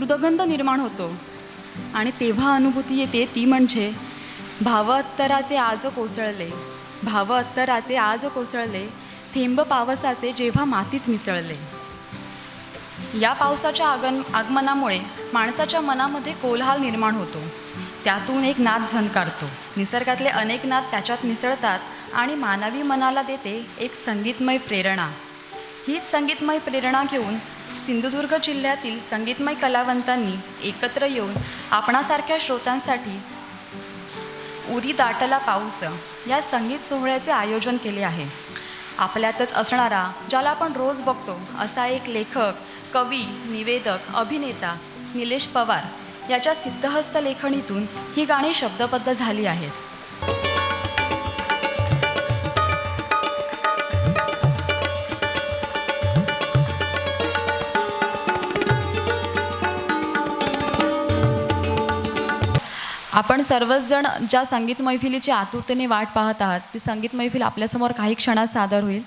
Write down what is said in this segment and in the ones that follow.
मृदगंध निर्माण होतो आणि तेव्हा अनुभूती येते ती म्हणजे भाव अत्तराचे आज कोसळले, भाव अत्तराचे आज कोसळले, थेंब पावसाचे जेव्हा मातीत मिसळले. या पावसाच्या आगमनामुळे माणसाच्या मनामध्ये कोलाहल निर्माण होतो. त्यातून एक नाद झंकारतो. निसर्गातले अनेक नाद त्याच्यात मिसळतात आणि मानवी मनाला देते एक संगीतमय प्रेरणा. हीच संगीतमय प्रेरणा घेऊन सिंधुदुर्ग जिल्ह्यातील संगीतमय कलावंतांनी एकत्र येऊन आपणासारख्या श्रोत्यांसाठी उरी दाटला पाऊस या संगीत सोहळ्याचे आयोजन केले आहे. आपल्यातच असणारा, ज्याला आपण रोज बघतो असा एक लेखक, कवी, निवेदक, अभिनेता निलेश पवार याच्या सिद्धहस्त लेखणीतून ही गाणी शब्दबद्ध झाली आहेत. आपण सर्वच जण ज्या संगीत मैफिलीची आतुरतेने वाट पाहत आहात, ती संगीत मैफिल आपल्यासमोर काही क्षणात सादर होईल.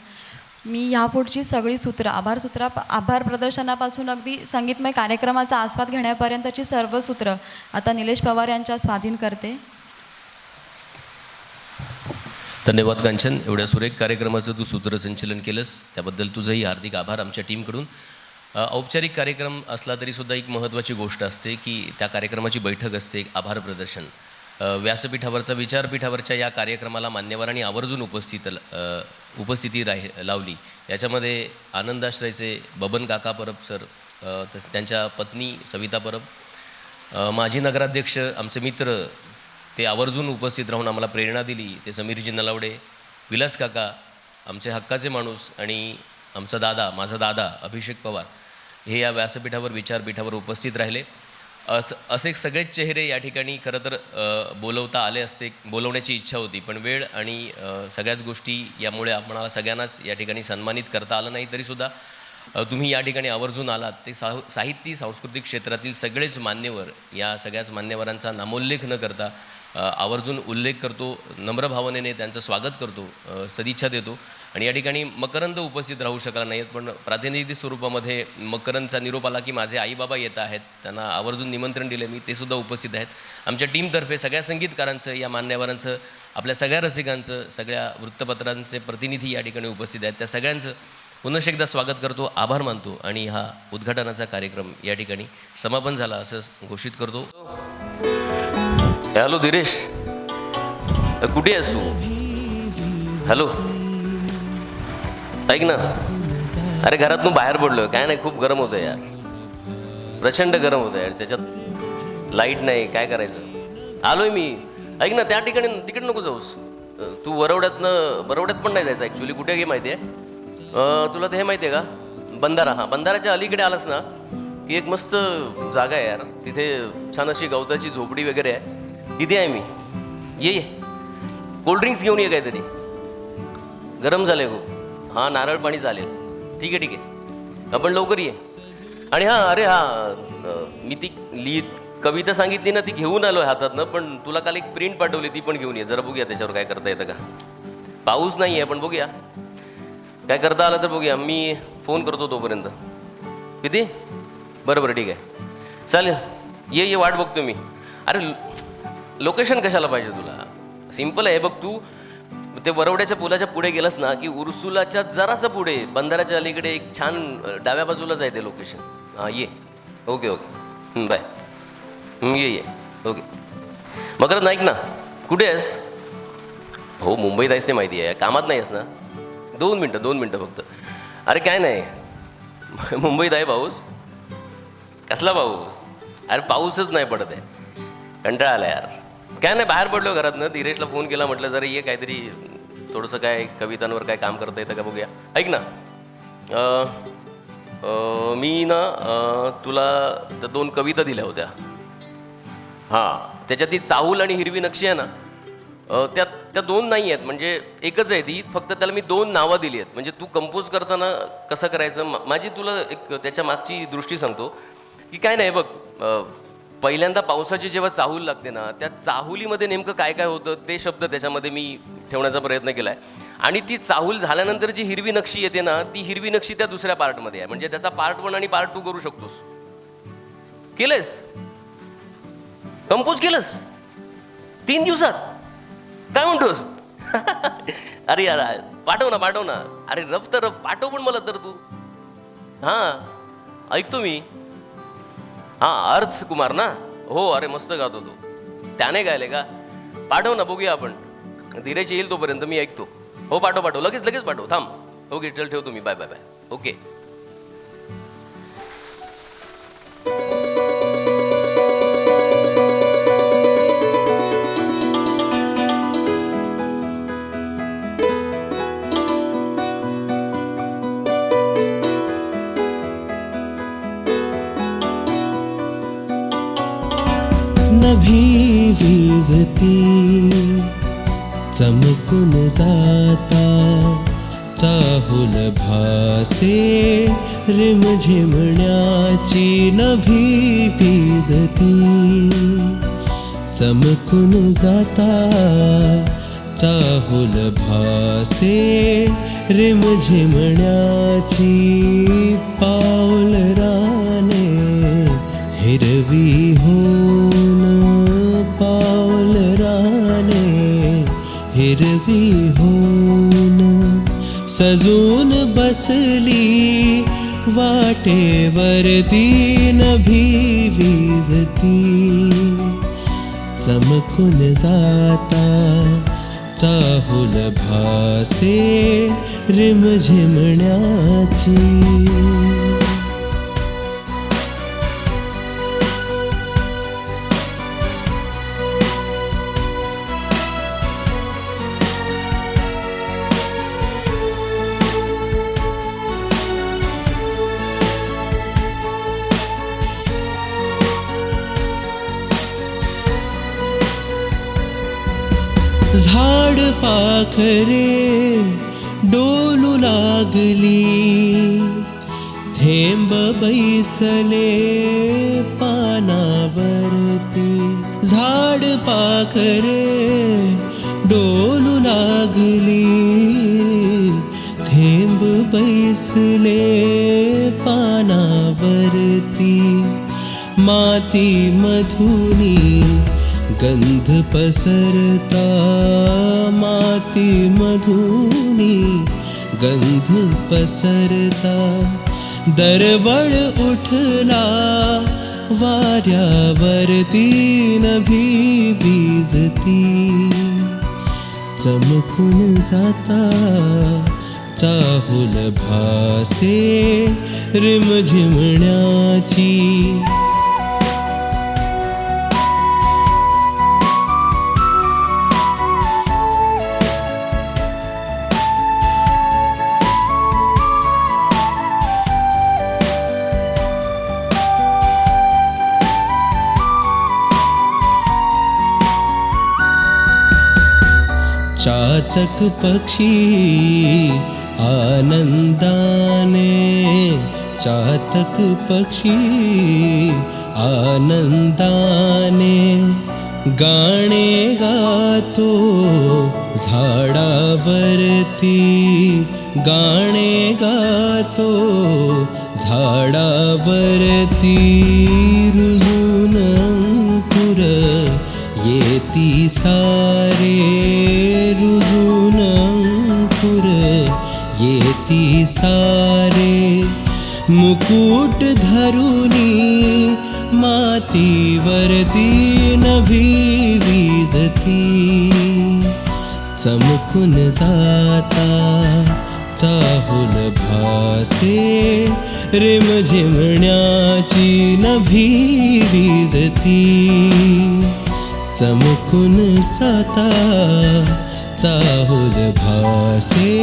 मी ह्यापुढची सगळी सूत्रं आभार प्रदर्शनापासून अगदी संगीतमय कार्यक्रमाचा आस्वाद घेण्यापर्यंतची सर्व सूत्रं आता निलेश पवार यांच्या स्वाधीन करते. धन्यवाद कांचन. एवढ्या सुरेख कार्यक्रमाचं तू सूत्रसंचलन केलंस त्याबद्दल तुझंही हार्दिक आभार आमच्या टीमकडून. औपचारिक कार्यक्रम असला तरीसुद्धा एक महत्त्वाची गोष्ट असते की त्या कार्यक्रमाची बैठक असते, एक आभार प्रदर्शन. व्यासपीठावरचा विचारपीठावरच्या या कार्यक्रमाला मान्यवरांनी आवर्जून उपस्थिती लावली. याच्यामध्ये आनंदाश्रयचे बबन काका परब सर, त्यांच्या पत्नी सविता परब, माजी नगराध्यक्ष आमचे मित्र, ते आवर्जून उपस्थित राहून आम्हाला प्रेरणा दिली. ते समीरजी नलावडे, विलास काका, आमचे हक्काचे माणूस, आणि आमचा दादा, माझा दादा अभिषेक पवार, हे या व्यासपीठावर विचारपीठावर उपस्थित राहिले. असे सगळेच चेहरे या ठिकाणी खरं तर बोलवता आले असते, बोलवण्याची इच्छा होती, पण वेळ आणि सगळ्याच गोष्टी यामुळे आम्हाला सगळ्यांनाच या ठिकाणी सन्मानित करता आलं नाही. तरीसुद्धा तुम्ही या ठिकाणी आवर्जून आलात. ते साहित्य सांस्कृतिक क्षेत्रातील सगळेच मान्यवर, या सगळ्याच मान्यवरांचा नामोल्लेख न करता आवर्जून उल्लेख करतो, नम्र भावनेने त्यांचं स्वागत करतो, सदिच्छा देतो. आणि या ठिकाणी मकरंद उपस्थित राहू शकला नाहीत, पण प्रातिनिधिक स्वरूपामध्ये मकरंदचा निरोप आला की माझे आईबाबा येत आहेत, त्यांना आवर्जून निमंत्रण दिले मी, ते सुद्धा उपस्थित आहेत. आमच्या टीमतर्फे सगळ्या संगीतकारांचं, या मान्यवरांचं, आपल्या सगळ्या रसिकांचं, सगळ्या वृत्तपत्रांचे प्रतिनिधी या ठिकाणी उपस्थित आहेत, त्या सगळ्यांचं पुनश्च एकदा स्वागत करतो, आभार मानतो आणि हा उद्घाटनाचा कार्यक्रम या ठिकाणी समापन झाला असं घोषित करतो. हॅलो धीरेश, कुठे आहेस तू? हॅलो, ऐक ना, अरे घरातून बाहेर पडलोय. काय नाही, खूप गरम होतं यार, प्रचंड गरम होतं यार, त्याच्यात लाईट नाही, काय करायचं. आलोय मी. ऐक ना, त्या ठिकाणी तिकडे नको जाऊस तू. बरवड्यात पण नाही जायचं ॲक्च्युली. कुठे घे माहिती आहे तुला? ते हे माहिती आहे का, बंधारा? हां, बंधाराच्या अलीकडे आलास ना की एक मस्त जागा आहे यार, तिथे छान अशी गवताची झोपडी वगैरे आहे, तिथे आहे मी. ये कोल्ड्रिंक्स घेऊन ये, काहीतरी गरम झाले हो. हां, नारळ पाणी चालेल. ठीक आहे, आपण लवकर ये. आणि हां, अरे हां, मी ती कविता सांगितली ना, ती घेऊन आलो आहे हातातनं, पण तुला काल एक प्रिंट पाठवली, ती पण घेऊन ये. जरा बघूया त्याच्यावर काय करता येतं का. पाऊस नाही आहे पण बघूया काय करता आलं तर बघूया. मी फोन करतो तोपर्यंत. किती? बरं ठीक आहे, चालेल. ये वाट बघतो मी. अरे लोकेशन कशाला पाहिजे तुला? सिम्पल आहे, बघ तू ते वरवड्याच्या पुलाच्या पुढे गेलंस ना की उर्सुलाच्या जरासं पुढे बंधाराच्या अलीकडे एक छान डाव्या बाजूलाच आहे ते लोकेशन. हां, ये. Okay, bye. ये. ओके. मग नाईक ना, कुठे आहेस? हो, मुंबईत आहेस ते माहिती आहे, कामात नाही आहेस ना? 2 मिनटं फक्त. अरे काय नाही, मुंबईत आहे पाऊस. कसला पाऊस? अरे पाऊसच नाही पडत आहे, कंटाळा आला यार. काय नाही, बाहेर पडलो घरातनं. धीरेशला फोन केला, म्हटलं जरा ये, काहीतरी थोडंसं काय कवितांवर काय काम करता येतं का बघूया. ऐक ना, मी ना तुला 2 कविता दिल्या होत्या. हां, त्याच्यात ती चाहूल आणि हिरवी नक्षी आहे ना, त्या 2 नाही आहेत, म्हणजे एकच आहे ती, फक्त त्याला मी 2 नावं दिली आहेत. म्हणजे तू कंपोज करताना कसं करायचं, माझी तुला एक त्याच्या मागची दृष्टी सांगतो की काय नाही बघ, पहिल्यांदा पावसाची जेव्हा चाहूल लागते ना, त्या चाहुलीमध्ये नेमकं काय काय होतं ते शब्द त्याच्यामध्ये मी ठेवण्याचा प्रयत्न केला आहे. आणि ती चाहूल झाल्यानंतर जी हिरवी नक्षी येते ना, ती हिरवी नक्षी त्या दुसऱ्या पार्टमध्ये आहे. म्हणजे त्याचा पार्ट 1 आणि पार्ट 2 करू शकतोस. केलंयस? कंपोज केलंस 3 दिवसात? काय म्हणतोस? अरे यार पाठव ना. अरे रफ तर रफ पाठव पण मला तर तू. हां ऐकतो मी. हां अर्थ कुमार ना? हो अरे मस्त गातो तो. त्याने गायले का? पाठव ना बघूया आपण. धीरेच येईल तोपर्यंत मी ऐकतो. हो पाठव लगेच पाठव. थांब. ओके चल ठेवतो मी. बाय. ओके. नभी विजती चमकून जाता चाहुल भासे रिमझिमण्याची नभी विजती चमकून जाता चाहुल भासे रिमझिमण्याची पाऊल राने हिरवी होऊन पाऊल राने हिरवी होऊन सजून बसली वाटेवरती नभी विजती चमकून जाता चाहुल भासे रिमझिमण्याची. झाड पाखरे डोलू लागली थेंब बैसले पानावरती. झाड पाखरे डोलू लागली थेंब बैसले पानावरती. माती मधुनी गंध पसरता माती मधुनी गंध पसरता. दरवळ उठला वाऱ्यावरती नभी विजती चमकून जाता चाहुल भासे रिमझिमण्याची. चातक पक्षी आनंदाने चातक पक्षी आनंदाने गाणे गातो झाडावरती. गाणे गातो झाडावरती. रुजून अंकुर येती सारे रुजून अंकुर येती सारे. मुकुट धरुनी मातीवरती नभी विजती चमकून जाता चाहुल भासे रिमझिमण्याची नभी विजती चमकून जाता चाहुल भासे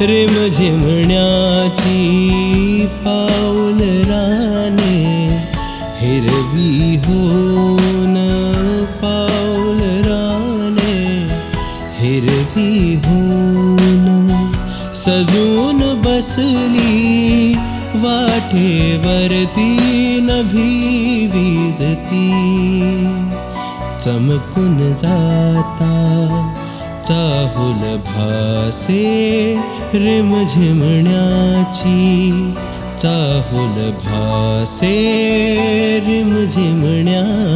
रिमझिमण्याची. पाऊल राने हिरवी होऊन पाऊल राने हिरवी होऊन सजून बसली वाटेवरती नभी विजती चमकून जाता चाहुल भासे रिमझिमण्याची चाहुल भासे रिमझिमण्याची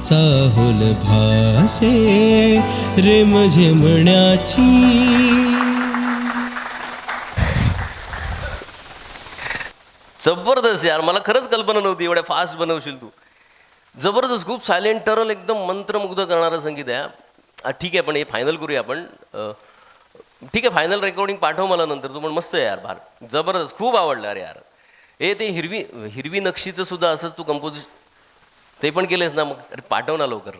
चाहुल भासे रिमझिमण्याची. जबरदस्त यार, मला खरंच कल्पना नव्हती एवढ्या फास्ट बनवशील तू. जबरदस्त, खूप सायलेंट टरल, एकदम मंत्रमुग्ध करणारं संगीत आहे. ठीक आहे, पण हे फायनल करूया आपण. ठीक आहे, फायनल रेकॉर्डिंग पाठव मला नंतर तू. पण मस्त आहे यार, भार जबरदस्त, खूप आवडलं. अरे यार, हे ते हिरवी हिरवी नक्षीचं सुद्धा असंच तू कंपोज ते पण केलेस ना? मग अरे पाठव ना लवकर.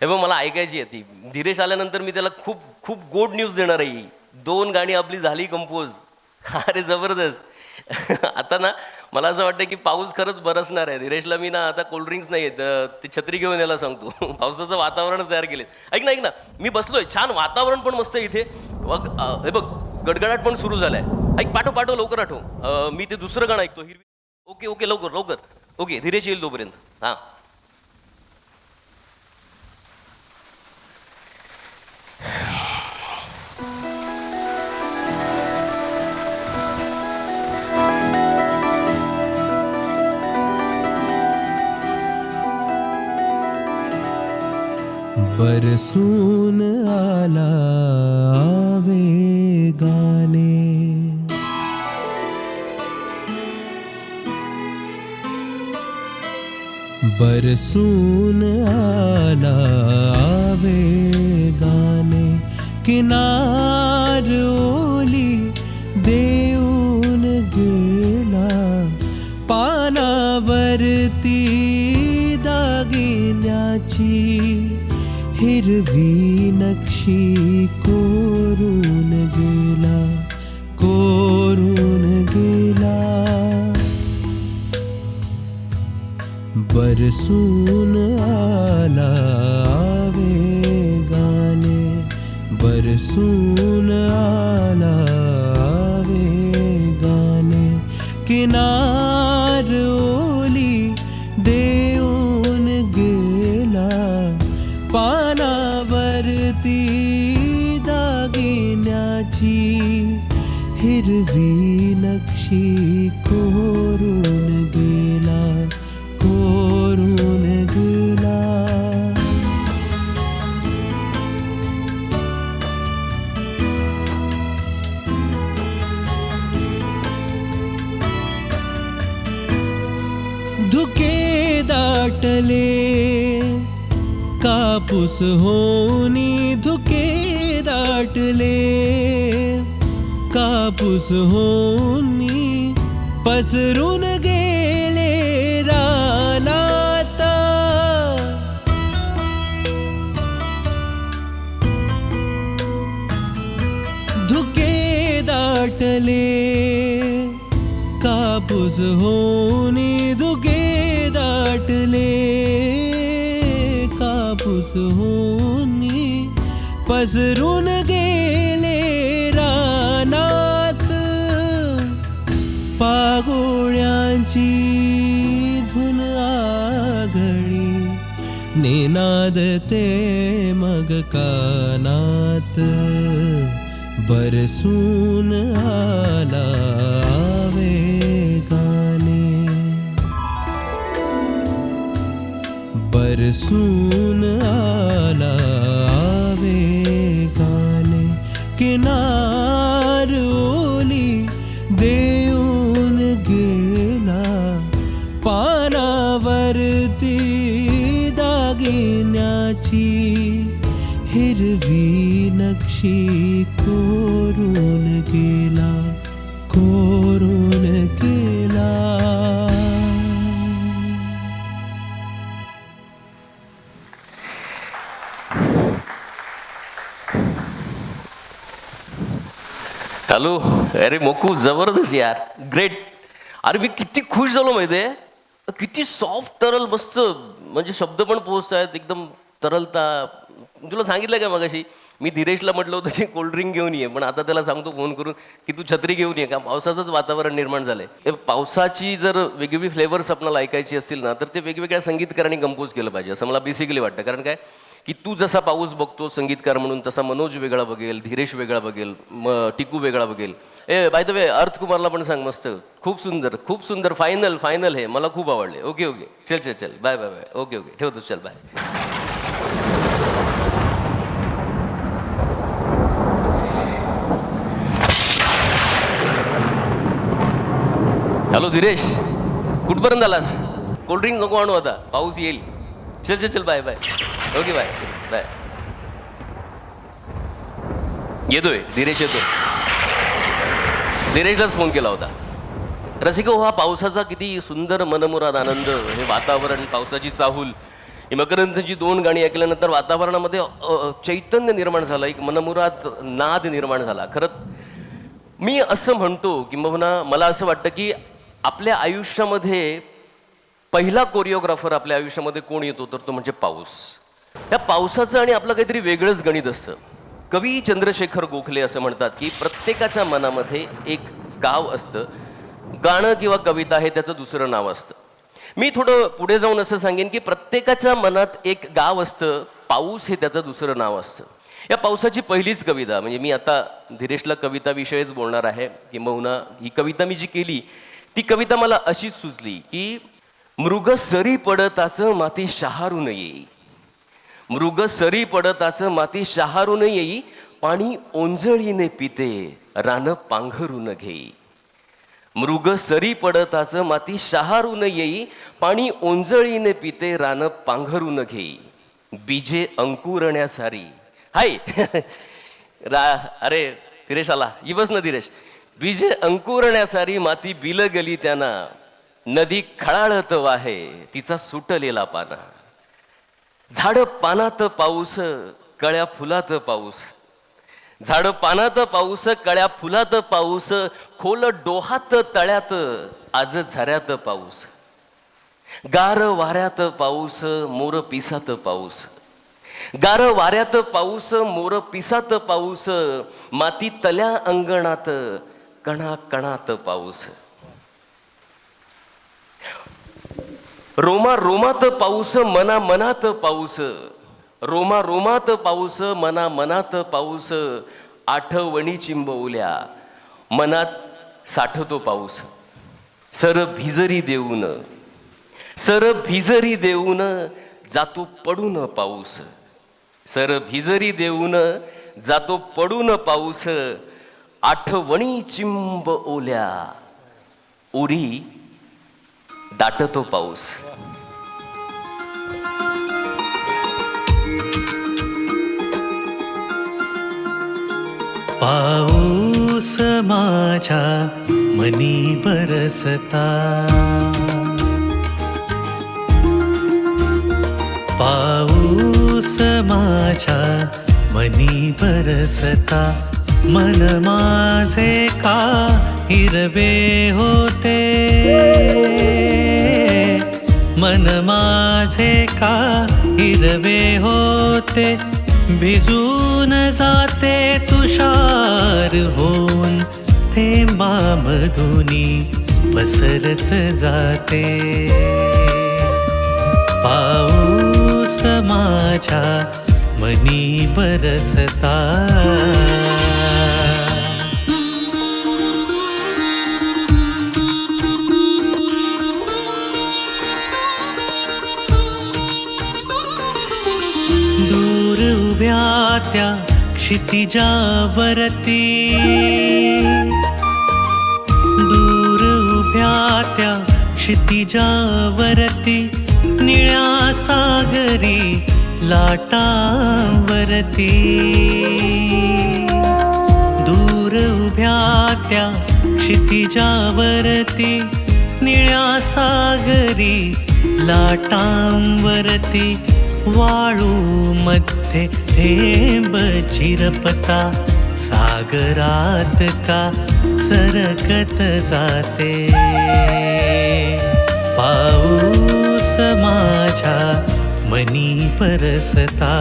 हे बघ, मला ऐकायची आहे ती. धीरेश आल्यानंतर मी त्याला खूप खूप गोड न्यूज देणार आहे. 2 गाणी आपली झाली कंपोज. अरे जबरदस्त. आता ना मला असं वाटतं की पाऊस खरंच बरसणार आहे. धीरेशला मी ना आता कोल्ड्रिंक्स नाही आहेत, ती छत्री घेऊन यायला सांगतो. पावसाचं वातावरणच तयार केले. ऐक ना, मी बसलोय, छान वातावरण पण मस्त आहे इथे. हे बघ, गडगडाट पण सुरू झालाय. ऐक, पाठव लवकर आठव. मी ते दुसरं गाणं ऐकतो, हिरवी. ओके लवकर. ओके, धीरेश येईल तोपर्यंत. हां, बरसून आला वेगाने बरसून आला वेगाने किनार ओली देऊन गेला पानावरती दागिन्याची हिरवी नक्षी कोरून गेला बरसून आला वेगाने बरसून आला वेगाने किनार ओली देऊन गेला पानावरती दागिन्याची हिरवी नक्षी कोरून गेला धुके दाटले कापूस होनी धुके दाटले कापूस होनी पसरून गेले रानात धुके दाटले कापूस होनी धुके दाटले कापूस होनी पसरून गेले रानात पागोळ्यांची धुन आघळी निनादते मग कानात बरसून आला वेगाने बरसून आला वेगाने किनार ओली देऊन गेला पानावरती दागिन्याची हिरवी नक्षी कोरून गेला हॅलो. अरे मोकू, जबरदस्त यार, ग्रेट. अरे मी किती खुश झालो माहिती आहे. किती सॉफ्ट तरल मस्त, म्हणजे शब्द पण पोहोचत आहेत एकदम तरलता. तुला सांगितलं का मगाशी मी धीरेशला म्हटलं होतं की कोल्ड्रिंक घेऊन ये, पण आता त्याला सांगतो फोन करून की तू छत्री घेऊन ये, का पावसाचंच वातावरण निर्माण झालंय. पावसाची जर वेगवेगळी फ्लेवर्स आपल्याला ऐकायची असतील ना, तर ते वेगवेगळ्या संगीतकारांनी कंपोज केलं पाहिजे असं मला बेसिकली वाटतं. कारण काय की तू जसा पाऊस बघतो संगीतकार म्हणून, तसा मनोज वेगळा बघेल, धीरेश वेगळा बघेल, टिकू वेगळा बघेल. बाय द वे अर्थ कुमारला पण सांग, मस्त, खूप सुंदर, खूप सुंदर. फायनल फायनल हे मला खूप आवडले. ओके ओके, चल चल चल, bye bye bye. Okay okay, ठेवतो, चल बाय. हॅलो धीरेश, कुठपर्यंत आलास? कोल्ड्रिंक नको आणू आता, पाऊस येईल. चल चल चल, bye bye. Okay bye bye. येतोय धीरेश, येतोय. धीरेशलाच फोन केला होता. रसिको, हा पावसाचा किती सुंदर मनमुराद आनंद, हे वातावरण, पावसाची चाहूल, ही मकरंदची 2 गाणी ऐकल्यानंतर वातावरणामध्ये चैतन्य निर्माण झालं, एक मनमुराद नाद निर्माण झाला. खरंच मी असं म्हणतो, किंबहुना मला असं वाटतं की आपल्या आयुष्यामध्ये पहिला कोरिओग्राफर आपल्या आयुष्यामध्ये कोण येतो तर तो म्हणजे पाऊस. त्या पावसाचं आणि आपलं काहीतरी वेगळंच गणित असतं. कवी चंद्रशेखर गोखले असं म्हणतात की प्रत्येकाच्या मनामध्ये एक गाव असतं, गाणं किंवा कविता हे त्याचं दुसरं नाव असतं. मी थोडं पुढे जाऊन असं सांगेन की प्रत्येकाच्या मनात एक गाव असतं, पाऊस हे त्याचं दुसरं नाव असतं. या पावसाची पहिलीच कविता, म्हणजे मी आता धीरेशला कविताविषयीच बोलणार आहे, किंबहुना ही कविता मी जी केली ती कविता मला अशीच सुचली की मृग सरी पडताचं माती शहारून येई, मृग सरी पडताचं माती शहारून येई, पाणी ओंजळीने पिते रान पांघरून घेई. मृग सरी पडताचं माती शहारून येई, पाणी ओंजळीने पिते रान पांघरून घेई. बीजे अंकुरण्यासारी, हाय अरे धीरेश आला, ही बस ना धीरेश. बीजे अंकुरण्यासारी माती बिलगली त्यांना, नदी खळाळत वाहे तिचा सुटलेला पाना. झाड पानात पाऊस, कळ्या फुलात पाऊस, झाड पानात पाऊस, कळ्या फुलात पाऊस, खोल डोहात तळ्यात आज झऱ्यात पाऊस. गार वाऱ्यात पाऊस, मोर पिसात पाऊस, गार वाऱ्यात पाऊस, मोर पिसात पाऊस, माती तल्या अंगणात कणा कणात पाऊस. रोमा रोमात पाऊस, मना मनात पाऊस, रोमा रोमात पाऊस, मना मनात पाऊस. आठवणी चिंबवल्या मनात साठतो पाऊस. सर भिजरी देऊन, सर भिजरी देऊन जातो पडून पाऊस. सर भिजरी देऊन जातो पडून पाऊस. आठवणी चिंब ओल्या उरी दाटतो पाऊस. पाऊस माझ्या मनी बरसता, पाऊस माझ्या मनी बरसता, मन माझे का हिरवे होते, मन माझे का हिरवे होते. भिजून जाते तुषार होऊन, थेंबामधुनी पसरत जाते. पाऊस माझ्या मनी बरसता. दूर उभ्या त्या क्षितिजावरती, दूर उभ्या त्या क्षितिजावरती, निळ्या सागरी लाटांवरती. दूर उभ्या त्या क्षितिजावरती, निळ्या सागरी लाटांवरती. वाळू मध्ये थेंब चिरपता, सागरात का सरकत जाते. पाऊस माझ्या मनी बरसता.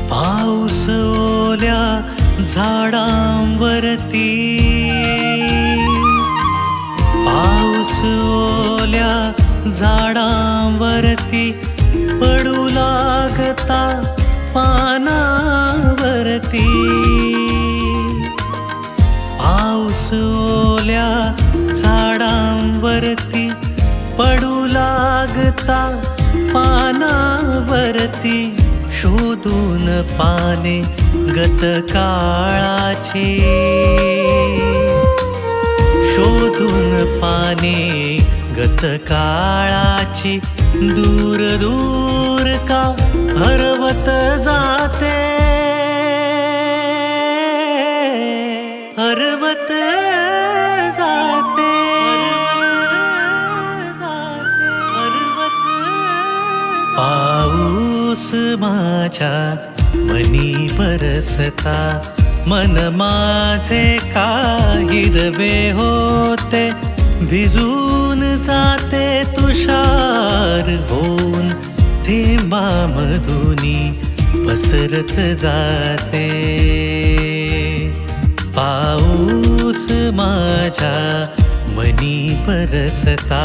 पाऊस ओल्या झाडांवरती पाऊस ओल्या झाडांवरती पडू लागता पानावरती पाऊस ओल्या झाडांवरती पडू लागता पानावरती शोधून पाने गतकाळाची शोधून पाने गतकाळाची दूर दूर का हरवत जाते हरवत जाते हरवत पाऊस माझ्या मनी बरसता मन माझे का हिरवे होते भिजून जाते तुषार होऊन थेंबामधुनी पसरत जाते पाऊस माझ्या मनी बरसता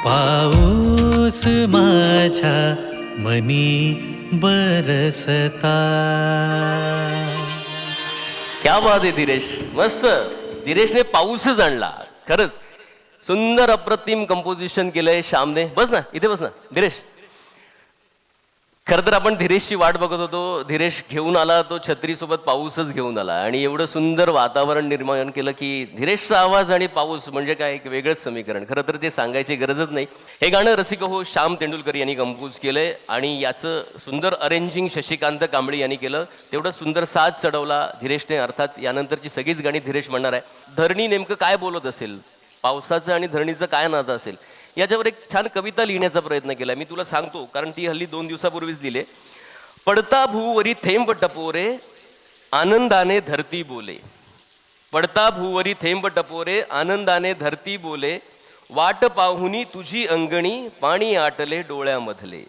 पाऊस माझ्या मनी बरसता. क्या बात आहे धीरेश, मस्त. धीरेशने पाऊसच आणला खरंच. सुंदर अप्रतिम कंपोजिशन केलंय श्यामने. बस ना इथे बस ना धीरेश. खरं तर आपण धीरेशची वाट बघत होतो. धीरेश घेऊन आला, तो छत्रीसोबत पाऊसच घेऊन आला आणि एवढं सुंदर वातावरण निर्माण केलं की धीरेशचा आवाज आणि पाऊस म्हणजे काय एक वेगळंच समीकरण. खरं तर ते सांगायची गरजच नाही. हे गाणं रसिक हो श्याम तेंडुलकर यांनी कंपोज केलंय आणि याचं सुंदर अरेंजिंग शशिकांत कांबळी यांनी केलं. तेवढं सुंदर साथ चढवला धीरेशने. अर्थात यानंतरची सगळीच गाणी धीरेश म्हणणार आहे. धरणी नेमकं काय बोलत असेल, पावसाचं आणि धरणीचं काय नातं असेल, याच्यावर एक छान कविता लिहिण्याचा प्रयत्न केला. मी तुला सांगतो कारण ती हल्ली 2 दिवसापूर्वीच दिले. पडता भूवरी थेंब टपोरे आनंदाने धरती बोले. पडता भूवरी थेंब टपोरे आनंदाने धरती बोले. वाट पाहुनी तुझी अंगणी पाणी आटले डोळ्यामधले.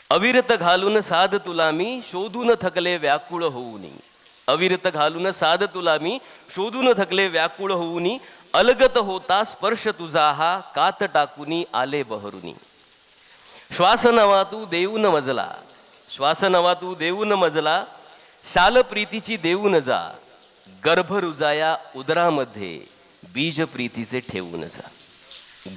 अविरत घालून साध तुला मी शोधून थकले व्याकुळ होऊनी. अविरत घालून साध तुला मी शोधून थकले व्याकुळ होऊनी. अलगत होता स्पर्श तुझा हा कात टाकुनी आले बहरुनी. श्वास नवा तू देऊन मजला, श्वास नवा तू देऊन मजला. शाल प्रीतीची देऊन जा, गर्भ रुजाया उदरामध्ये बीज प्रीतीचे ठेवून जा.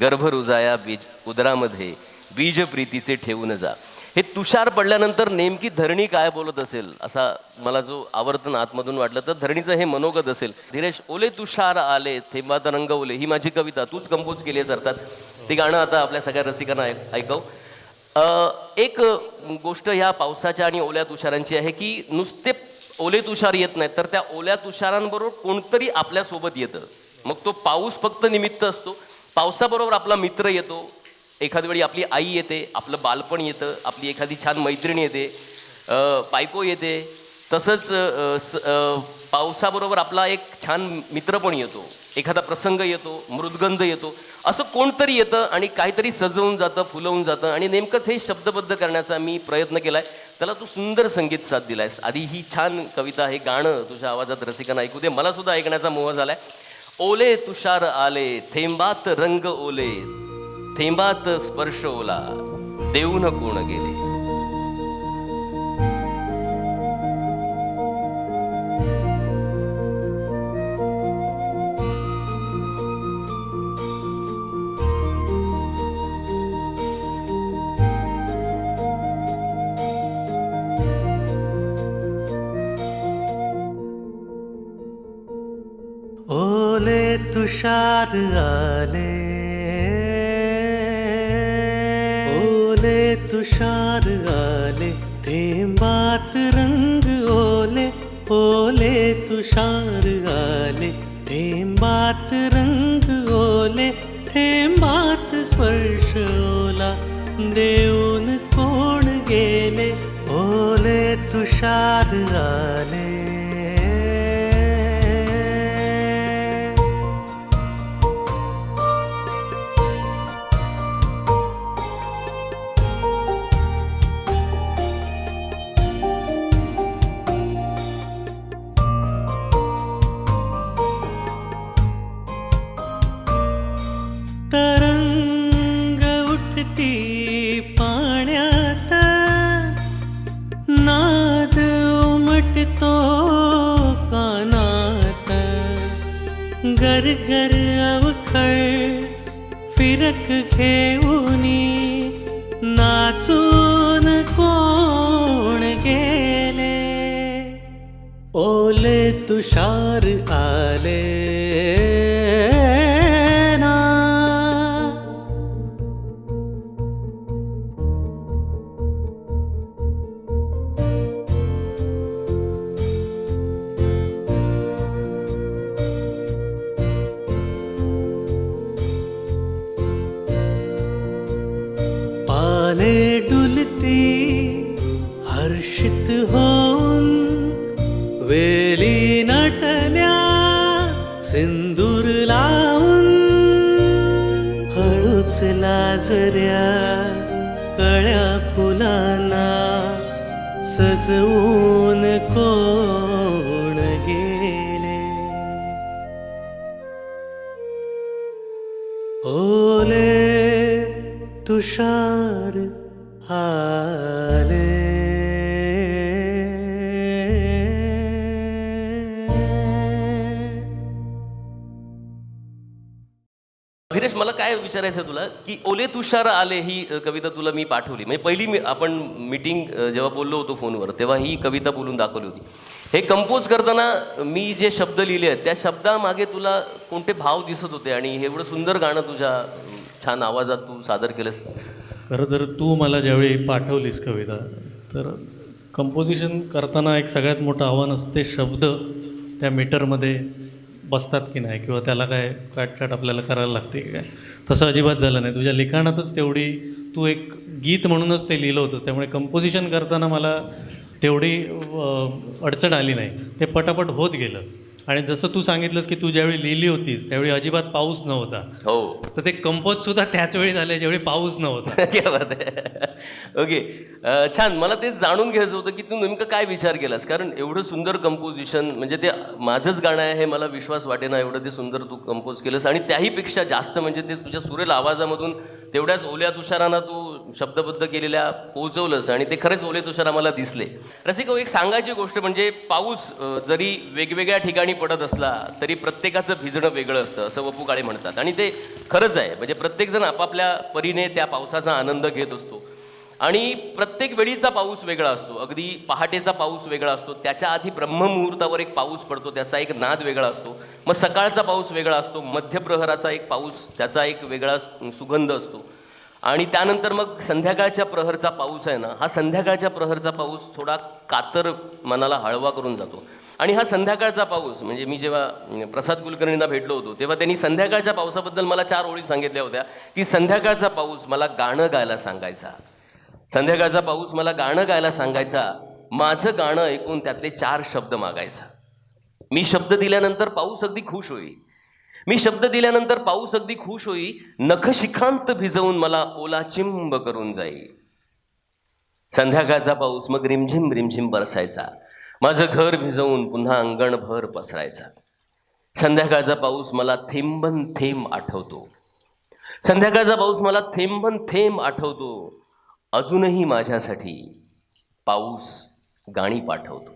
गर्भ रुजाया बीज उदरामध्ये बीज प्रीतीचे ठेवून जा. हे तुषार पडल्यानंतर नेमकी धरणी काय बोलत असेल असा मला जो आवर्तन आतमधून वाटलं तर धरणीचं हे मनोगत असेल. धीरेश, ओले तुषार आले थेंबात रंग ओले, ही माझी कविता तूच कंपोज केली आहेस अर्थात. ते गाणं आता आपल्या सगळ्या रसिकांना ऐकव. एक गोष्ट ह्या पावसाच्या आणि ओल्या तुषारांची आहे की नुसते ओले तुषार येत नाहीत तर त्या ओल्या तुषारांबरोबर कोणतरी आपल्यासोबत येतं. मग तो पाऊस फक्त निमित्त असतो. पावसाबरोबर आपला मित्र येतो, एखाद्या वेळी आपली आई येते, आपलं बालपण येतं, आपली एखादी छान मैत्रीण येते, बायको येते. तसंच पावसाबरोबर आपला एक छान मित्र पण येतो, एखादा प्रसंग येतो, मृदगंध येतो. असं कोणतरी येतं आणि काहीतरी सजवून जातं, फुलवून जातं. आणि नेमकंच हे शब्दबद्ध करण्याचा मी प्रयत्न केला आहे. त्याला तू सुंदर संगीत साथ दिला आहेस. आधी ही छान कविता, हे गाणं तुझ्या आवाजात रसिकांना ऐकू दे. मला सुद्धा ऐकण्याचा मोह झाला आहे. ओले तुषार आले थेंबात रंग ओले, थेंबात स्पर्श ओला, देऊन कोण गेले. ओले तुषार आले, ओले तुषार आले, थेंबात रंग ओले. ओले तुषार आले, थेंबात रंग ओले, थेंबात स्पर्श ओला, देऊन कोण गेले. ओले तुषार आले. घर घर अवखळ फिरक घेऊनी नाचून कोण गेले. ओले तुषार आले ना. पाने डुलती हर्षित होऊन वेली नटल्या सिंदूर लावून. हळूच लाजऱ्या कळ्या फुलांना सजवून कोण गेले. ओले तुषार आले. धीरेश, मला काय विचारायचं आहे तुला की ओले तुषार आले ही कविता तुला मी पाठवली. म्हणजे पहिली आपण मीटिंग जेव्हा बोललो होतो फोनवर तेव्हा ही कविता बोलून दाखवली होती. हे कंपोज करताना मी जे शब्द लिहिले आहेत त्या शब्दामागे तुला कोणते भाव दिसत होते आणि हे एवढं सुंदर गाणं तुझ्या छान आवाजात तू सादर केलंस. खरं तर तू मला ज्यावेळी पाठवलीस कविता तर कंपोजिशन करताना एक सगळ्यात मोठं आव्हान असतं ते शब्द त्या मीटरमध्ये बसतात की नाही किंवा त्याला काय काटछाट आपल्याला करायला लागते की काय. तसं अजिबात झालं नाही. तुझ्या लिखाणातच तेवढी तू एक गीत म्हणूनच ते लिहिलं होतंस. त्यामुळे कंपोजिशन करताना मला तेवढी अडचण आली नाही. ते पटापट होत गेलं. आणि जसं तू सांगितलंस की तू ज्यावेळी लिहिली होतीस त्यावेळी अजिबात पाऊस नव्हता. हो, तर ते कंपोजसुद्धा त्याच वेळी झाले ज्यावेळी पाऊस नव्हता. क्या बात आहे. ओके, छान. मला ते जाणून घ्यायचं होतं की तू नेमकं काय विचार केलास. कारण एवढं सुंदर कंपोजिशन म्हणजे ते माझंच गाणं आहे हे मला विश्वास वाटेना एवढं ते सुंदर तू कंपोज केलंस. आणि त्याहीपेक्षा जास्त म्हणजे ते तुझ्या सुरेल आवाजामधून तेवढ्याच ओल्या तुषारांना तू शब्दबद्ध केलेल्या पोहोचवलंस आणि ते खरेच ओले तुषार आम्हाला दिसले. रसिको, एक सांगायची गोष्ट म्हणजे पाऊस जरी वेगवेगळ्या ठिकाणी पडत असला तरी प्रत्येकाचं भिजणं वेगळं असतं असं वपू काळे म्हणतात. आणि ते खरंच आहे. म्हणजे प्रत्येकजण आपापल्या परीने त्या पावसाचा आनंद घेत असतो आणि प्रत्येक वेळीचा पाऊस वेगळा असतो. अगदी पहाटेचा पाऊस वेगळा असतो, त्याच्या आधी ब्रह्ममुहूर्तावर एक पाऊस पडतो त्याचा एक नाद वेगळा असतो. मग सकाळचा पाऊस वेगळा असतो, मध्यप्रहराचा एक पाऊस त्याचा एक वेगळा सुगंध असतो. आणि त्यानंतर मग संध्याकाळच्या प्रहरचा पाऊस आहे ना, हा संध्याकाळच्या प्रहरचा पाऊस थोडा कातर मनाला हळवा करून जातो. आणि हा संध्याकाळचा पाऊस म्हणजे मी जेव्हा प्रसाद कुलकर्णींना भेटलो होतो तेव्हा त्यांनी संध्याकाळच्या पावसाबद्दल मला 4 ओळी सांगितल्या होत्या की संध्याकाळचा पाऊस मला गाणं गायला सांगायचा. संध्याकाळचा पाऊस मला गाणं गायला सांगायचा. माझं गाणं ऐकून त्यातले 4 शब्द मागायचा. मी शब्द दिल्यानंतर पाऊस अगदी खुश होई. मी शब्द दिल्यानंतर पाऊस अगदी खुश होई. नखशिखांत भिजवून मला ओला चिंब करून जाई. संध्याकाळचा पाऊस मग रिमझिम रिमझिम बरसायचा. माझं घर भिजवून पुन्हा अंगणभर पसरायचा. संध्याकाळचा पाऊस मला थेंबन थेंब आठवतो. संध्याकाळचा पाऊस मला थेंबन थेंब आठवतो. अजूनही माझ्यासाठी पाऊस गाणी पाठवतो.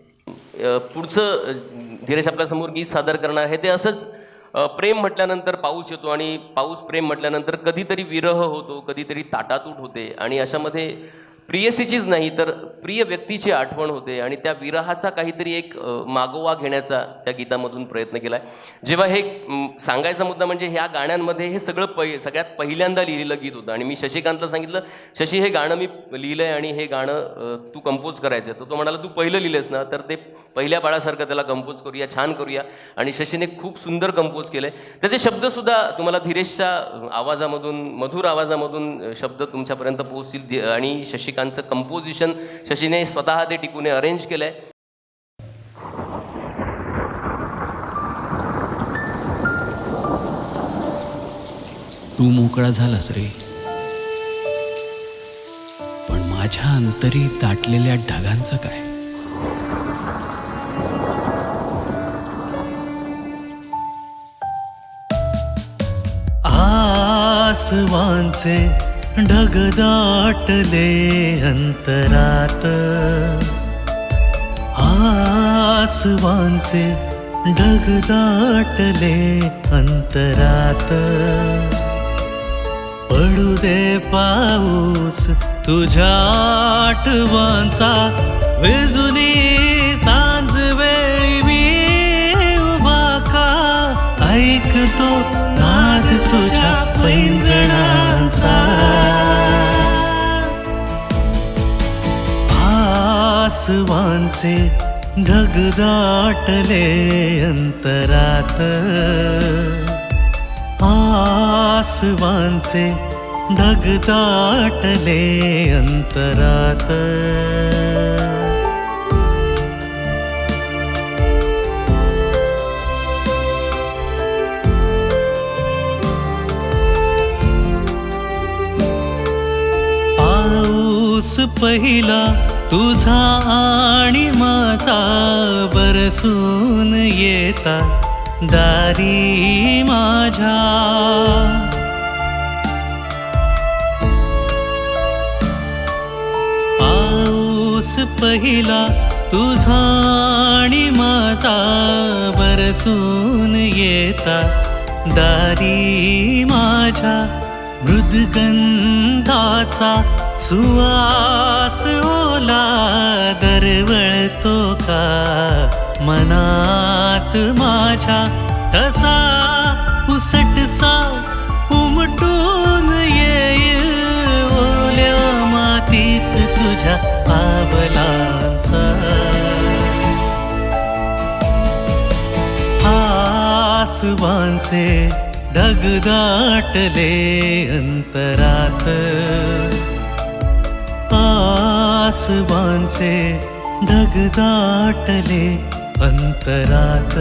पुढचं धीरेश आपल्यासमोर गीत सादर करणार आहे ते असंच प्रेम म्हटल्यानंतर पाऊस येतो आणि पाऊस प्रेम म्हटल्यानंतर कधीतरी विरह होतो, कधीतरी ताटातूट होते आणि अशामध्ये प्रियसीचीच नाही तर प्रिय व्यक्तीची आठवण होते आणि त्या विरहाचा काहीतरी एक मागोवा घेण्याचा त्या गीतामधून प्रयत्न केला आहे. जेव्हा हे सांगायचा मुद्दा म्हणजे ह्या गाण्यांमध्ये हे सगळं सगळ्यात पहिल्यांदा लिहिलेलं गीत होतं आणि मी शशिकांतला सांगितलं, शशी हे गाणं मी लिहिलं आहे आणि हे गाणं तू कंपोज करायचं आहे. तर तो म्हणाला तू पहिलं लिहिलंस ना तर ते पहिल्या बाळासारखं त्याला कंपोज करूया, छान करूया. आणि शशीने खूप सुंदर कंपोज केलं आहे. त्याचे शब्दसुद्धा तुम्हाला धीरेशच्या आवाजामधून मधुर आवाजामधून शब्द तुमच्यापर्यंत पोहोचतील आणि शशिकांतचं कंपोजिशन शशीने स्वतः ते टिकूने अरेंज केलं आहे. तू मोकळा झालास रे, पण माझ्या अंतरी दाटलेल्या ढगांचं काय? आसवांचे ढग दाटले अंतरात. आसवांचे ढग दाटले अंतरात पडू दे पाऊस तुझ्या आठवांचा विजुनी सांज वेळी मी उभा का ऐकतो नाद तुझ्या पैंजणांचा आसवांचे ढग दाटले अंतरात आसवांचे ढग दाटले अंतरात पाऊस पहिला तुझा आणि माझा बरसून येता दारी माझ्या पाऊस पहिला तुझा आणि माझा बरसून येता दारी माझ्या मृदगंधाचा सुवास ओला दरवळतो का मनात माझ्या तसा पुसटसा उमटून येईल ओल्या मातीत तुझ्या पावलांचा आसवांचे ढग दाटले अंतरात आसवांचे ढग दाटले अंतरात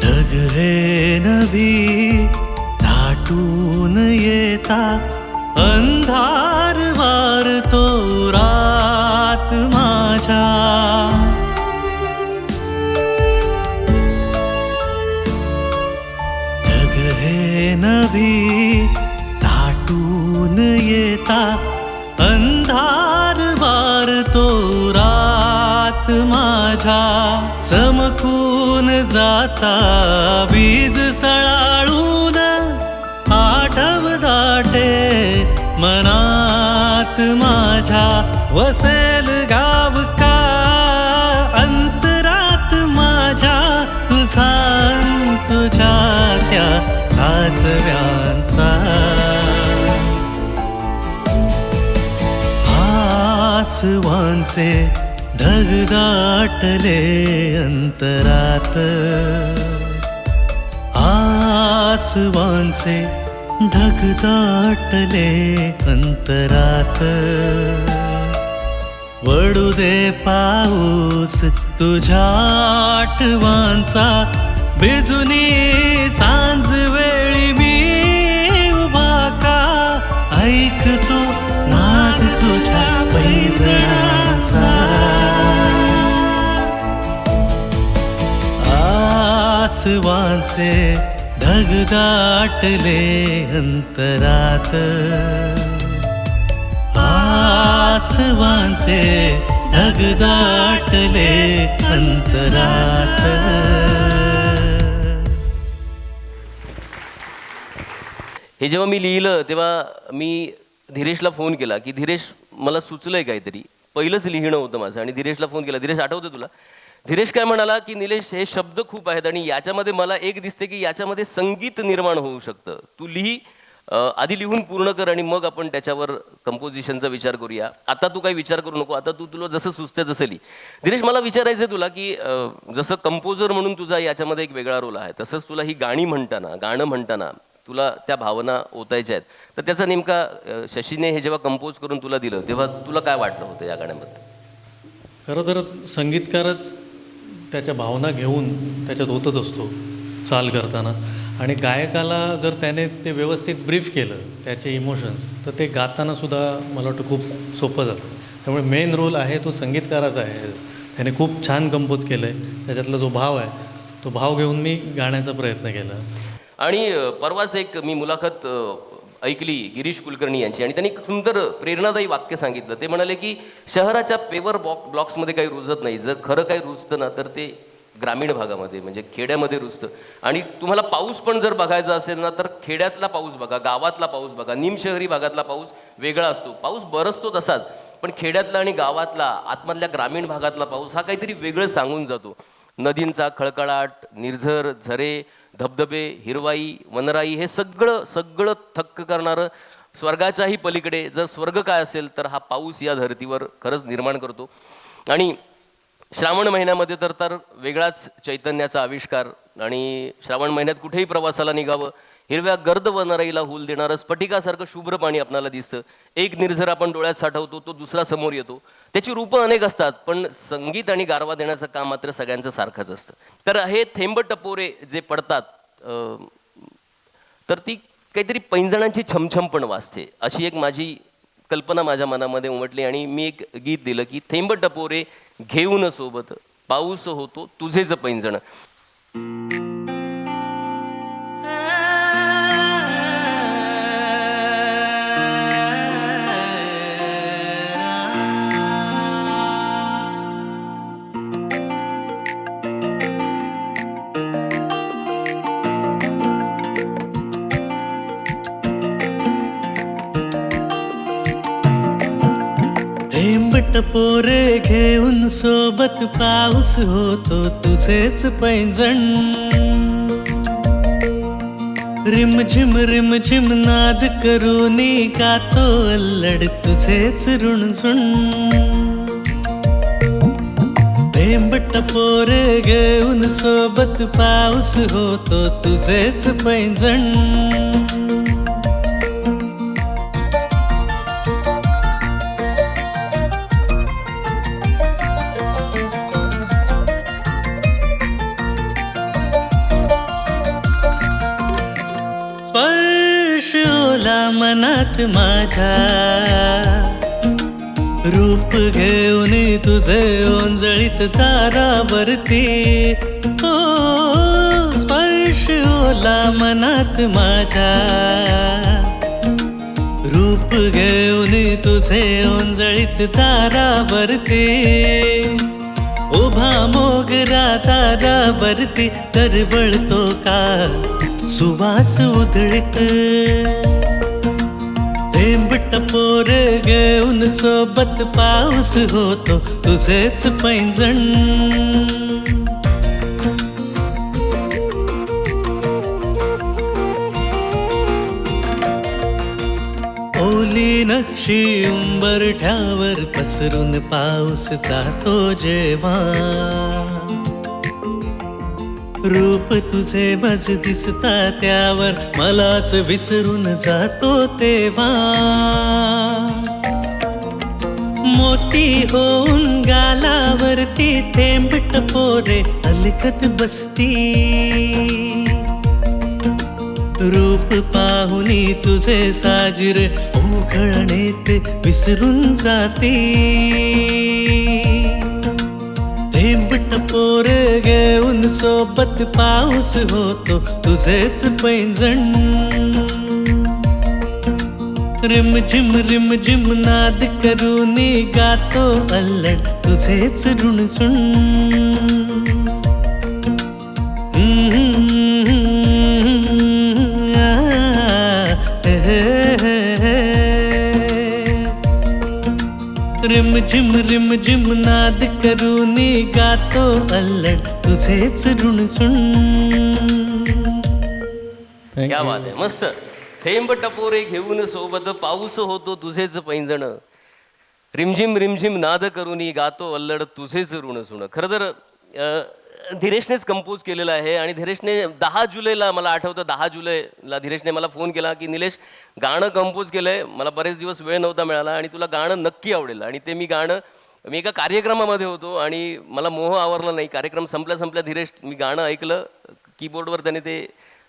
ढग हे नभी दाटून येता अंधार वारतो रात माझ्या ढग हे नभी दाटून येता अंधार वारतो रात माझ्या चमकून जाता बीज सळाळून आठव दाटे मनात माझ्या वसेल गाव का अंतरात माझ्या तुझ्या त्या काजव्यांचा आसवांचे ढग दाटले अंतरात आसवांचे ढग दाटले अंतरात वळू दे पाऊस तुझ्या आठवांचा बिजुनी सांज वेळी मी उभा का ऐकतो नाद तुझ्या पैंजणाचा आसवांचे ढग दाटले अंतरात आसवांचे ढग दाटले अंतरात हे जेव्हा मी लिहिलं तेव्हा मी धीरेशला फोन केला की धीरेश मला सुचलंय काहीतरी पहिलंच लिहिणं होतं माझं आणि धीरेशला फोन केला धीरेश आठवतं तुला धीरेश काय म्हणाला की निलेश हे शब्द खूप आहेत आणि याच्यामध्ये मला एक दिसते की याच्यामध्ये संगीत निर्माण होऊ शकतं तू लिही आधी लिहून पूर्ण कर आणि मग आपण त्याच्यावर कंपोजिशनचा विचार करूया आता तू काही विचार करू नको आता तू तुला जसं सुचतं तसं लिही धीरेश मला विचारायचं तुला की जसं कंपोजर म्हणून तुझा याच्यामध्ये एक वेगळा रोल आहे तसंच तुला ही गाणं म्हणताना तुला त्या भावना ओतायच्या आहेत तर त्याचा नेमका शशीने हे जेव्हा कंपोज करून तुला दिलं तेव्हा तुला काय वाटलं होतं या गाण्यामध्ये खरं तर संगीतकारच त्याच्या भावना घेऊन त्याच्यात ओतत असतो चाल करताना आणि गायकाला जर त्याने ते व्यवस्थित ब्रीफ केलं त्याचे इमोशन्स तर ते गातानासुद्धा मला वाटतं खूप सोपं जातं त्यामुळे मेन रोल आहे तो संगीतकाराचा आहे त्याने खूप छान कंपोज केलं आहे त्याच्यातला जो भाव आहे तो भाव घेऊन मी गाण्याचा प्रयत्न केला आणि परवाच एक मी मुलाखत ऐकली गिरीश कुलकर्णी यांची, आणि त्यांनी एक सुंदर प्रेरणादायी वाक्य सांगितलं. ते म्हणाले की शहराच्या पेवर ब्लॉक्समध्ये काही रुजत नाही, जर खरं काही रुजतं ना तर ते ग्रामीण भागामध्ये म्हणजे खेड्यामध्ये रुजतं. आणि तुम्हाला पाऊस पण जर बघायचा असेल ना तर खेड्यातला पाऊस बघा, गावातला पाऊस बघा. निमशहरी भागातला पाऊस वेगळा असतो, पाऊस बरसतो तसाच, पण खेड्यातला आणि गावातला आतमधल्या ग्रामीण भागातला पाऊस हा काहीतरी वेगळं सांगून जातो. नदींचा खळखळाट, निर्झर, झरे, धबधबे, हिरवाई, वनराई हे सगळं सगळं थक्क करणारं, स्वर्गाच्याही पलीकडे जर स्वर्ग काय असेल तर हा पाऊस या धर्तीवर खरंच निर्माण करतो. आणि श्रावण महिन्यामध्ये तर वेगळाच चैतन्याचा आविष्कार. आणि श्रावण महिन्यात कुठेही प्रवासाला निघावं, हिरव्या गर्द वनराईला हूल देणारं स्फटिकासारखं शुभ्र पाणी आपल्याला दिसतं. एक निर्झर आपण डोळ्यात साठवतो, तो दुसरा समोर येतो. त्याची रूपं अनेक असतात, पण संगीत आणि गारवा देण्याचं काम मात्र सगळ्यांचं सारखंच असतं. तर हे थेंब टपोरे जे पडतात तर ती काहीतरी पैंजणांची छमछम पण वाजते, अशी एक माझी कल्पना माझ्या मनामध्ये उमटली. आणि मी एक गीत दिलं की थेंब टपोरे घेऊन सोबत पाऊस होतो तुझेच पैंजण. थेंब टपोरे घेऊन सोबत पाऊस होतो तुझेच पैंजण. रिम झिम नाद करूनी गातो अल्लड तुझेच रुणझुण. थेंब टपोरे घेऊन सोबत पाऊस होतो तुझेच पैंजण. स्पर्श ओला मनात माझ्या, रूप घेऊन तुझे ओंजळीत दारावरती. ओ स्पर्श ओला मनात माझ्या, रूप घेऊन तुझे ओंजळीत दारावरती. उभा मोगरा दारावरती दरवळतो का सुवास उधळीत. थेंब टपोरे घेऊन सोबत पाऊस होतो तुझेच पैंजण. ओली नक्षी उंबरठ्यावर पसरून पाऊस जातो जेव्हा. रूप तुझे मज दिसता त्यावर मलाच विसरून जातो तेव्हा. मोती होऊन गालावरती थेंब टपोरे अलगद बसती. रूप पाहुनी तुझे साजिर ओघळणेत विसरून जाती. थेंब टपोरे घेऊन सोबत पाऊस होतो तुझेच पैंजण. रिम झिम नाद करूनी गातो अल्लड तुझेच रुणझुण. रिम झिम नाद करूनी गातो अल्लड तुझेच रुणझुण. क्या बात आहे, मस्त. थेंब टपोरे घेऊन सोबत पाऊस होतो तुझेच पैंजण. रिमझिम नाद करूनी गातो अल्लड तुझेच ऋणसुण. खरं तर धीरेशनेच कंपोज केलेलं आहे. आणि धीरेशने 10 जुलैला, मला आठवतं 10 जुलैला धीरेशने मला फोन केला की निलेश गाणं कंपोज केलं आहे, मला बरेच दिवस वेळ नव्हता मिळाला आणि तुला गाणं नक्की आवडेल. आणि ते मी गाणं, मी एका कार्यक्रमामध्ये होतो आणि मला मोह आवरला नाही. कार्यक्रम संपल्या धीरेश, मी गाणं ऐकलं, कीबोर्डवर त्याने ते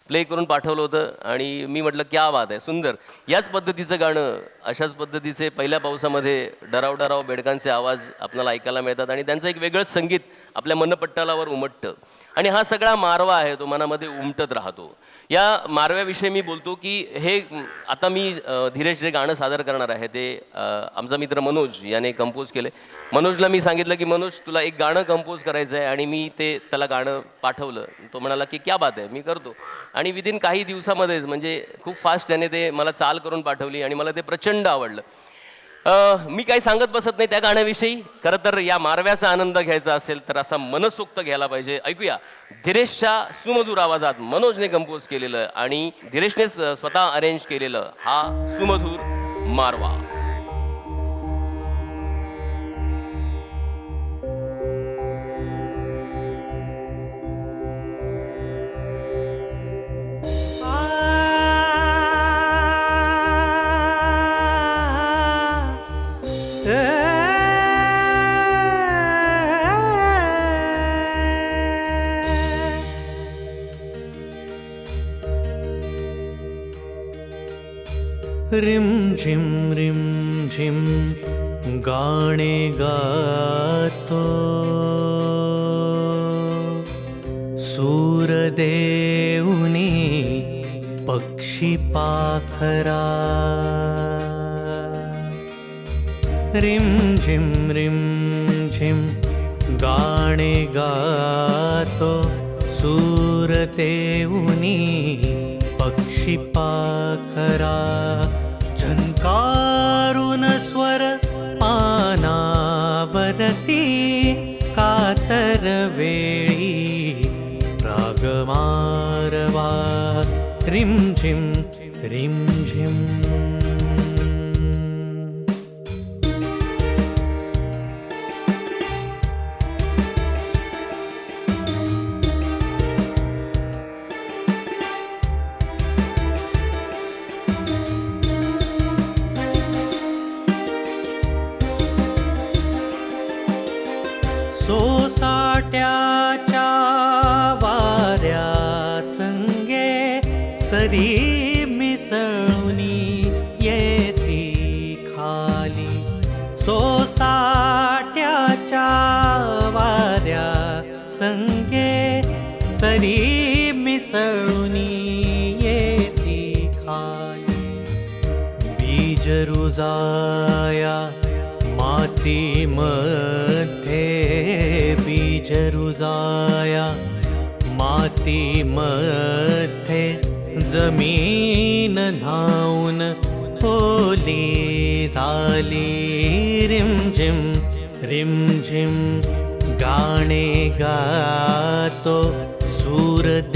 प्ले करून पाठवलं होतं आणि मी म्हटलं क्या बात आहे, सुंदर. याच पद्धतीचं गाणं, अशाच पद्धतीचे पहिल्या पावसामध्ये डराव बेडकांचे आवाज आपल्याला ऐकायला मिळतात आणि त्यांचं एक वेगळंच संगीत आपल्या मनपट्टालावर उमटतं. आणि हा सगळा मारवा आहे तो मनामध्ये उमटत राहतो. या मारव्याविषयी मी बोलतो की हे आता मी धीरेश जे गाणं सादर करणार आहे ते आमचा मित्र मनोज याने कंपोज केले. मनोजला मी सांगितलं की मनोज तुला एक गाणं कंपोज करायचं आहे आणि मी ते त्याला गाणं पाठवलं. तो म्हणाला की क्या बात आहे, मी करतो. आणि विदिन काही दिवसामध्येच म्हणजे खूप फास्ट त्याने ते मला चाल करून पाठवली आणि मला ते प्रचंड आवडलं. मी काही सांगत बसत नाही त्या गाण्याविषयी. खरं तर या मारव्याचा आनंद घ्यायचा असेल तर असा मनसोक्त घ्यायला पाहिजे. ऐकूया धीरेशच्या सुमधुर आवाजात मनोजने कंपोज केलेलं आणि धीरेशने स्वतः अरेंज केलेलं हा सुमधुर मारवा. रिम झिम गाणे गातो सूरदेवनी पक्षी पाखरा. रिम झिम गाणे गातो सूरदेवनी पक्षी पाखरा. झंकारुन स्वर पानावरती कातर वेळी राग मारवा. रिम झिम सोसाट्याच्या वाऱ्या संगे सरी मिसळुनी येती खाली. सोसाट्याच्या वाऱ्या संगे सरी मिसळुनी येती खाली. बीज रुजाया मातीमध्ये बीज रुजाया मातीमध्ये जमीन धावून ओली झाली. रिमझिम गाणे गातो सूरदेवनी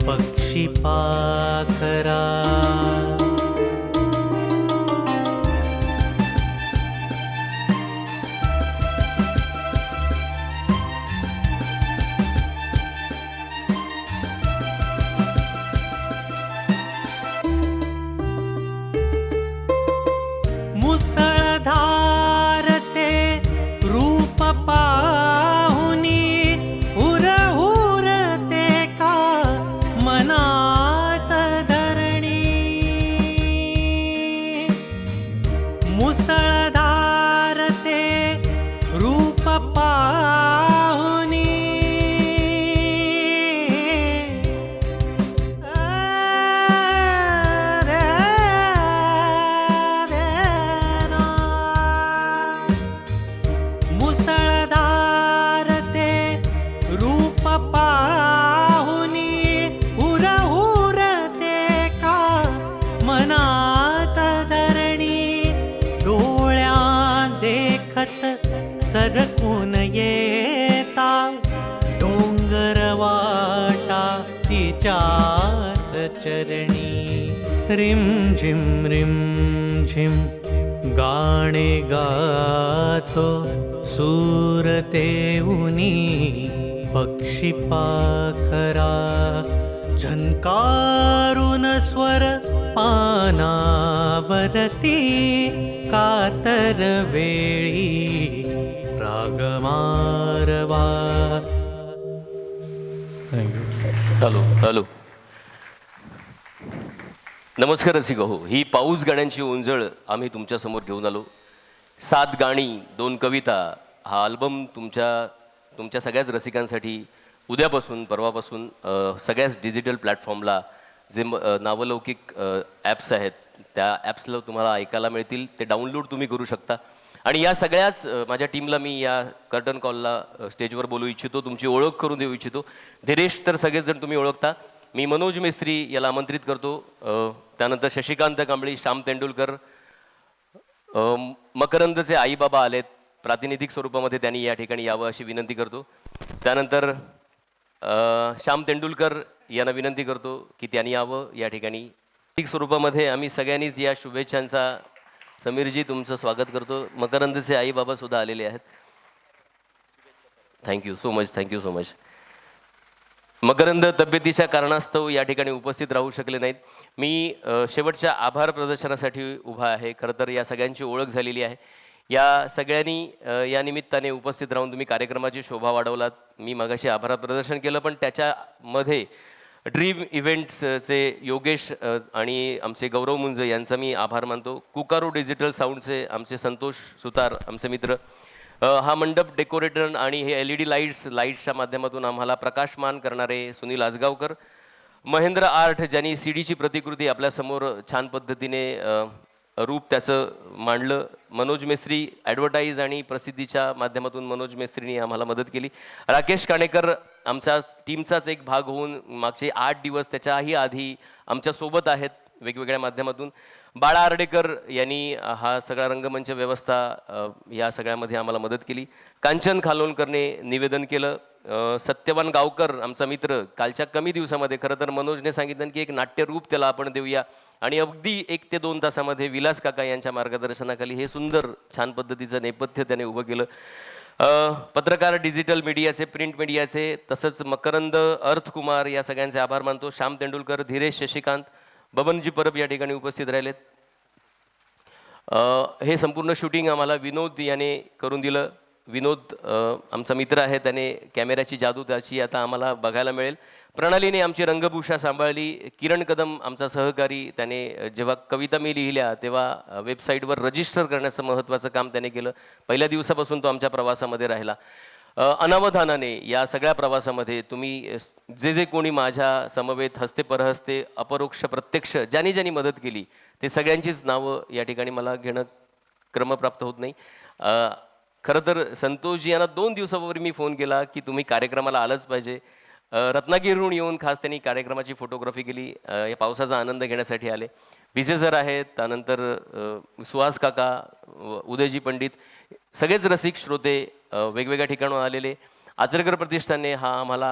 पक्षी पाखरा. मुसळधार ते रूप पाहुनी उरते का मनात धरणी. मुसळधार ते रूप पाहुनी मुसळधार ते रूप पाहुनी उरते का मनात धरणी. डोळ्यात देखत सरकून येता डोंगर वाटा तिच्याच चरणी. रिमझिम गाणे गातो सूरदेवनी पक्षी पाखरा. झंकारुन स्वर पानावरती कातर वेळी राग मारवा. Hello hello. नमस्कार रसिक हो. ही पाऊस गाण्यांची ओंजळ आम्ही तुमच्यासमोर घेऊन आलो. 7 गाणी, 2 कविता हा अल्बम तुमच्या सगळ्याच रसिकांसाठी उद्यापासून परवापासून सगळ्याच डिजिटल प्लॅटफॉर्मला जे नावलौकिक ॲप्स आहेत त्या ॲप्सला तुम्हाला ऐकायला मिळतील. ते डाउनलोड तुम्ही करू शकता. आणि या सगळ्याच माझ्या टीमला मी या कर्टन कॉलला स्टेजवर बोलू इच्छितो, तुमची ओळख करून देऊ इच्छितो. धीरेश तर सगळेच जण तुम्ही ओळखता. मी मनोज मेस्त्री याला आमंत्रित करतो. त्यानंतर शशिकांत कांबळी, श्याम तेंडुलकर, मकरंदचे आईबाबा आलेत, प्रातिनिधिक स्वरूपामध्ये त्यांनी या ठिकाणी यावं अशी विनंती करतो. त्यानंतर श्याम तेंडुलकर यांना विनंती करतो की त्यांनी यावं या ठिकाणी. प्रातिनिधिक स्वरूपामध्ये आम्ही सगळ्यांनीच या शुभेच्छांचा समीरजी तुमचं स्वागत करतो. मकरंदचे आईबाबा सुद्धा आलेले आहेत. Thank you so much, thank you so much. Makarand तब्येतीच्या कारणास्तव या ठिकाणी उपस्थित राहू शकले नाहीत. मी शेवटच्या आभार प्रदर्शनासाठी उभा आहे. खरं तर या सगळ्यांची ओळख झालेली आहे. या सगळ्यांनी या निमित्ताने उपस्थित राहून तुम्ही कार्यक्रमाची शोभा वाढवलात. मी मगाशी आभार प्रदर्शन केलं, पण त्याच्यामध्ये ड्रीम इव्हेंट्सचे योगेश आणि आमचे गौरव मुंज यांचा मी आभार मानतो. कुकारो डिजिटल साऊंडचे आमचे संतोष सुतार आमचे मित्र, हा मंडप डेकोरेटर आणि हे LED लाईट्सच्या माध्यमातून आम्हाला प्रकाशमान करणारे सुनील आजगावकर, महेंद्र आर्ट ज्यांनी CD ची प्रतिकृती आपल्यासमोर छान पद्धतीने रूप त्याचं मांडलं, मनोज मेस्त्री ॲडव्हर्टाईज आणि प्रसिद्धीच्या माध्यमातून मनोज मेस्त्रींनी आम्हाला मदत केली, राकेश काणेकर आमच्या टीमचाच एक भाग होऊन मागचे 8 दिवस त्याच्याही आधी आमच्यासोबत आहेत वेगवेगळ्या माध्यमातून, बाळा आर्डेकर यांनी हा सगळा रंगमंच व्यवस्था या सगळ्यामध्ये आम्हाला मदत केली, कांचन खालोनकरने निवेदन केलं, सत्यवान गावकर आमचा मित्र कालच्या कमी दिवसामध्ये, खरं तर मनोजने सांगितलं की एक नाट्यरूप त्याला आपण देऊया आणि अगदी 1 ते 2 तासामध्ये विलास काका यांच्या मार्गदर्शनाखाली हे सुंदर छान पद्धतीचं नेपथ्य त्याने उभं केलं. पत्रकार, डिजिटल मीडियाचे, प्रिंट मीडियाचे, तसंच मकरंद, अर्थकुमार या सगळ्यांचे आभार मानतो. श्याम तेंडुलकर, धीरेश, शशिकांत, बबनजी परब या ठिकाणी उपस्थित राहिलेत. हे संपूर्ण शूटिंग आम्हाला विनोद याने करून दिलं. विनोद आमचा मित्र आहे, त्याने कॅमेऱ्याची जादू त्याची आता आम्हाला बघायला मिळेल. प्रणालीने आमची रंगभूषा सांभाळली. किरण कदम आमचा सहकारी, त्याने जेव्हा कविता मी लिहिल्या तेव्हा वेबसाईटवर रजिस्टर करण्याचं महत्त्वाचं काम त्याने केलं. पहिल्या दिवसापासून तो आमच्या प्रवासामध्ये राहिला. अनावधानाने या सगळ्या प्रवासामध्ये तुम्ही जे कोणी माझ्या समवेत हस्ते परहस्ते अपरोक्ष प्रत्यक्ष ज्यांनी मदत केली ते सगळ्यांचीच नावं या ठिकाणी मला घेणं क्रमप्राप्त होत नाही. खरं तर संतोषजी यांना 2 दिवसापूर्वी मी फोन केला की तुम्ही कार्यक्रमाला आलंच पाहिजे. रत्नागिरीहून येऊन खास त्यांनी कार्यक्रमाची फोटोग्राफी केली. या पावसाचा आनंद घेण्यासाठी आले. विसे सर आहेत, त्यानंतर सुहास काका, उदयजी पंडित, सगळेच रसिक श्रोते वेगवेगळ्या ठिकाणून आलेले. आचरेकर प्रतिष्ठानने हा आम्हाला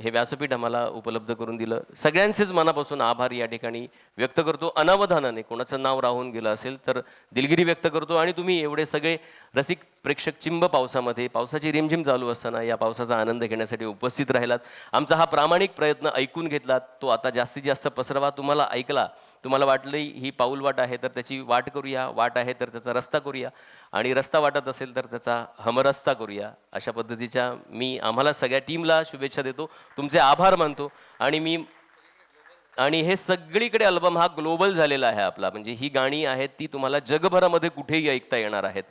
हे व्यासपीठ आम्हाला उपलब्ध करून दिलं. सगळ्यांचेच मनापासून आभार या ठिकाणी व्यक्त करतो. अनावधानाने कोणाचं नाव राहून गेलं असेल तर दिलगिरी व्यक्त करतो. आणि तुम्ही एवढे सगळे रसिक प्रेक्षक चिंब पावसामध्ये, पावसाची रिमझिम चालू असताना या पावसाचा आनंद घेण्यासाठी उपस्थित राहिलात. आमचा हा प्रामाणिक प्रयत्न ऐकून घेतलात, तो आता जास्तीत जास्त पसरवा. तुम्हाला ऐकला, तुम्हाला वाटलं ही पाऊल वाट आहे तर त्याची वाट करूया, वाट आहे तर त्याचा रस्ता करूया, आणि रस्ता वाटत असेल तर त्याचा हमरस्ता करूया. अशा पद्धतीच्या मी आम्हाला सगळ्या टीमला शुभेच्छा देतो, तुमचे आभार मानतो. आणि हे सगळीकडे अल्बम हा ग्लोबल झालेला आहे आपला, म्हणजे ही गाणी आहेत ती तुम्हाला जगभरामध्ये कुठेही ऐकता येणार आहेत.